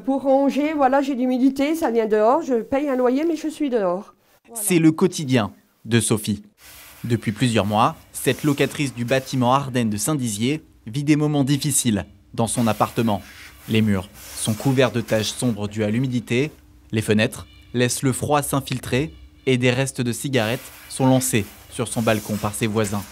Pour ranger, voilà, j'ai l'humidité, ça vient dehors. Je paye un loyer, mais je suis dehors. Voilà. C'est le quotidien de Sophie. Depuis plusieurs mois, cette locatrice du bâtiment Ardennes de Saint-Dizier vit des moments difficiles dans son appartement. Les murs sont couverts de taches sombres dues à l'humidité, les fenêtres laissent le froid s'infiltrer et des restes de cigarettes sont lancés sur son balcon par ses voisins.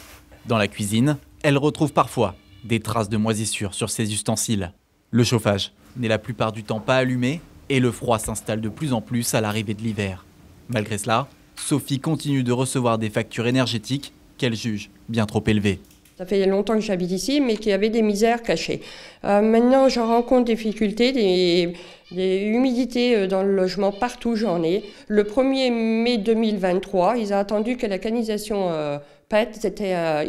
Dans la cuisine, elle retrouve parfois des traces de moisissure sur ses ustensiles. Le chauffage n'est la plupart du temps pas allumé et le froid s'installe de plus en plus à l'arrivée de l'hiver. Malgré cela, Sophie continue de recevoir des factures énergétiques qu'elle juge bien trop élevées. Ça fait longtemps que j'habite ici, mais qu'il y avait des misères cachées. Maintenant, je rencontre des difficultés, des humidités dans le logement, partout j'en ai. Le 1er mai 2023, ils ont attendu que la canalisation pète,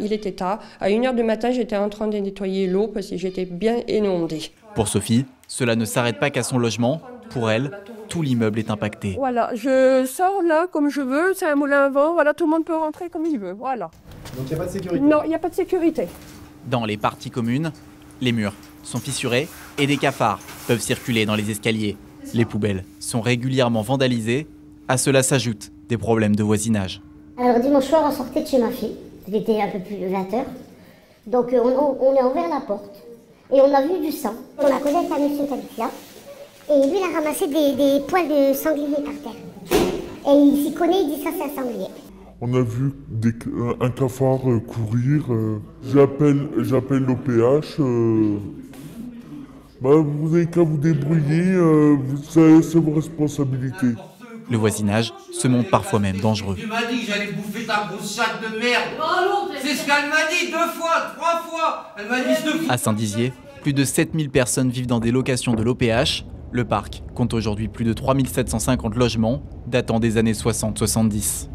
il était tard. À 1h du matin, j'étais en train de nettoyer l'eau parce que j'étais bien inondée. Pour Sophie, cela ne s'arrête pas qu'à son logement. Pour elle, tout l'immeuble est impacté. Voilà, je sors là comme je veux, c'est un moulin à vent, voilà, tout le monde peut rentrer comme il veut, voilà. Donc il n'y a pas de sécurité? Non, il n'y a pas de sécurité. Dans les parties communes, les murs sont fissurés et des cafards peuvent circuler dans les escaliers. Les poubelles sont régulièrement vandalisées. À cela s'ajoutent des problèmes de voisinage. Alors dimanche soir, on sortait de chez ma fille. Il était un peu plus de 20h. Donc on a ouvert la porte et on a vu du sang. On a causé avec un monsieur qui habite là. Et lui, il a ramassé des poils de sanglier par terre. Et il s'y connaît, il dit ça, c'est un sanglier. On a vu un cafard courir. J'appelle l'OPH. Vous n'avez qu'à vous débrouiller, c'est vos responsabilités. Le voisinage se montre parfois même dangereux. Tu m'as dit que j'allais bouffer ta grosse chatte de merde. C'est ce qu'elle m'a dit 2 fois, 3 fois. Elle m'a dit 2 fois. À Saint-Dizier, plus de 7000 personnes vivent dans des locations de l'OPH. Le parc compte aujourd'hui plus de 3750 logements, datant des années 60-70.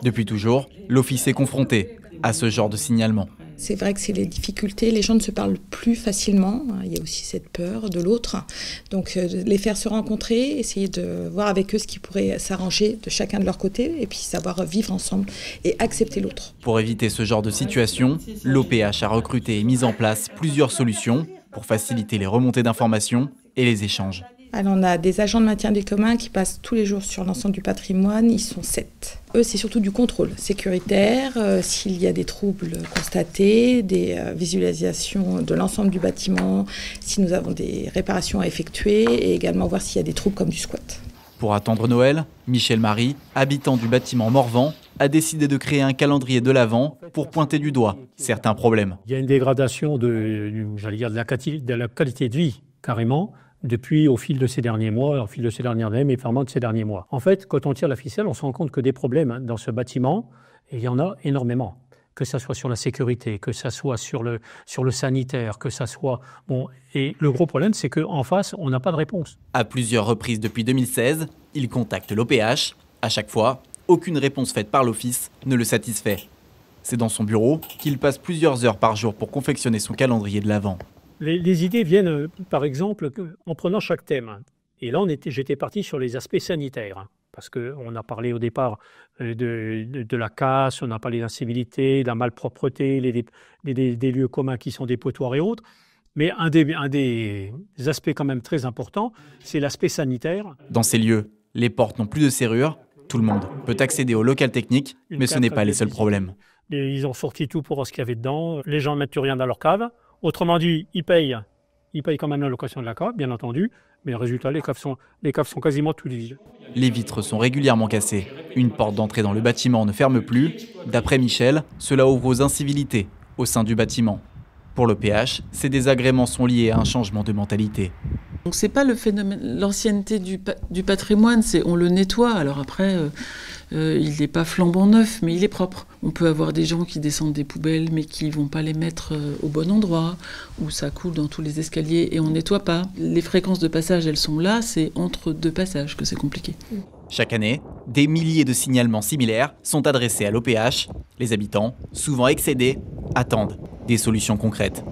Depuis toujours, l'office est confronté à ce genre de signalement. C'est vrai que c'est les difficultés, les gens ne se parlent plus facilement, il y a aussi cette peur de l'autre. Donc les faire se rencontrer, essayer de voir avec eux ce qui pourrait s'arranger de chacun de leur côté et puis savoir vivre ensemble et accepter l'autre. Pour éviter ce genre de situation, l'OPH a recruté et mis en place plusieurs solutions pour faciliter les remontées d'informations et les échanges. Alors on a des agents de maintien des communs qui passent tous les jours sur l'ensemble du patrimoine, ils sont 7. Eux, c'est surtout du contrôle sécuritaire, s'il y a des troubles constatés, des visualisations de l'ensemble du bâtiment, si nous avons des réparations à effectuer et également voir s'il y a des troubles comme du squat. Pour attendre Noël, Michel Marie, habitant du bâtiment Morvan, a décidé de créer un calendrier de l'Avent pour pointer du doigt certains problèmes. Il y a une dégradation de la qualité de vie, carrément, depuis au fil de ces derniers mois, au fil de ces dernières années, mais vraiment de ces derniers mois. En fait, quand on tire la ficelle, on se rend compte que des problèmes dans ce bâtiment, et il y en a énormément. Que ça soit sur la sécurité, que ça soit sur le sanitaire, que ça soit... Bon, et le gros problème, c'est qu'en face, on n'a pas de réponse. À plusieurs reprises depuis 2016, il contacte l'OPH. À chaque fois, aucune réponse faite par l'office ne le satisfait. C'est dans son bureau qu'il passe plusieurs heures par jour pour confectionner son calendrier de l'Avent. Les idées viennent, par exemple, en prenant chaque thème. Et là, j'étais parti sur les aspects sanitaires. Parce qu'on a parlé au départ de la casse, on a parlé d'incivilité, de la malpropreté, des lieux communs qui sont des potoirs et autres. Mais un des aspects quand même très importants, c'est l'aspect sanitaire. Dans ces lieux, les portes n'ont plus de serrure. Tout le monde peut accéder au local technique, mais ce n'est pas les seuls problèmes. Ils ont sorti tout pour voir ce qu'il y avait dedans. Les gens ne mettent plus rien dans leur cave. Autrement dit, ils payent quand même la location de la cave, bien entendu, mais le résultat, les caves sont quasiment toutes vides. Les vitres sont régulièrement cassées. Une porte d'entrée dans le bâtiment ne ferme plus. D'après Michel, cela ouvre aux incivilités au sein du bâtiment. Pour l'OPH, ces désagréments sont liés à un changement de mentalité. Donc c'est pas le phénomène, l'ancienneté du patrimoine, c'est on le nettoie. Alors après, il n'est pas flambant neuf, mais il est propre. On peut avoir des gens qui descendent des poubelles, mais qui vont pas les mettre au bon endroit, où ça coule dans tous les escaliers et on nettoie pas. Les fréquences de passage, elles sont là, c'est entre deux passages que c'est compliqué. Chaque année, des milliers de signalements similaires sont adressés à l'OPH. Les habitants, souvent excédés, attendent des solutions concrètes.